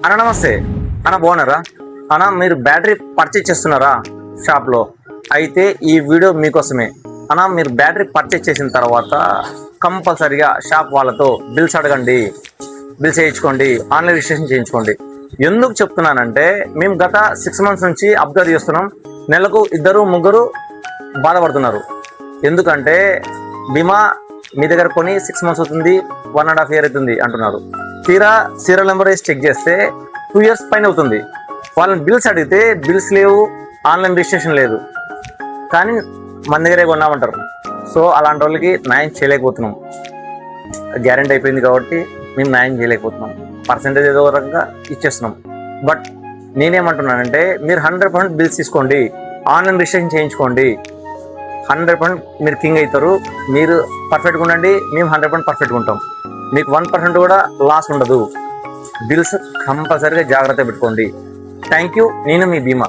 అన్న నమస్తే అన్న, బాగున్నారా అన్న? మీరు బ్యాటరీ పర్చేజ్ చేస్తున్నారా షాప్లో? అయితే ఈ వీడియో మీకోసమే అన్న. మీరు బ్యాటరీ పర్చేజ్ చేసిన తర్వాత కంపల్సరీగా షాప్ వాళ్ళతో బిల్స్ అడగండి, బిల్స్ చేయించుకోండి, ఆన్లైన్ రిజిస్ట్రేషన్ చేయించుకోండి. ఎందుకు చెప్తున్నానంటే మేము గత 6 months నుంచి అబ్జర్వ్ చేస్తున్నాం. నెలకు 2-3 బాధపడుతున్నారు. ఎందుకంటే బీమా మీ దగ్గర కొని 6 months అవుతుంది, 1.5 year అవుతుంది అంటున్నారు. తీరా సీరియల్ నెంబర్ వేసి చెక్ చేస్తే 2 years పైన అవుతుంది. వాళ్ళని బిల్స్ అడిగితే బిల్స్ లేవు, ఆన్లైన్ రిజిస్ట్రేషన్ లేదు, కానీ మన దగ్గరే కొన్నామంటారు. సో అలాంటి వాళ్ళకి న్యాయం చేయలేకపోతున్నాం. గ్యారెంటీ అయిపోయింది కాబట్టి మేము న్యాయం చేయలేకపోతున్నాం. పర్సెంటేజ్ ఏదో రకంగా ఇచ్చేస్తున్నాం. బట్ నేనేమంటున్నానంటే మీరు 100% బిల్స్ తీసుకోండి, ఆన్లైన్ రిజిస్ట్రేషన్ చేయించుకోండి. 100% మీరు కింగ్ అవుతారు. మీరు పర్ఫెక్ట్గా ఉండండి, మేము 100% పర్ఫెక్ట్గా ఉంటాం. మీకు 1% కూడా లాస్ ఉండదు. బిల్స్ కంపల్సరీగా జాగ్రత్త పెట్టుకోండి. Thank you. నేను మీ భీమా.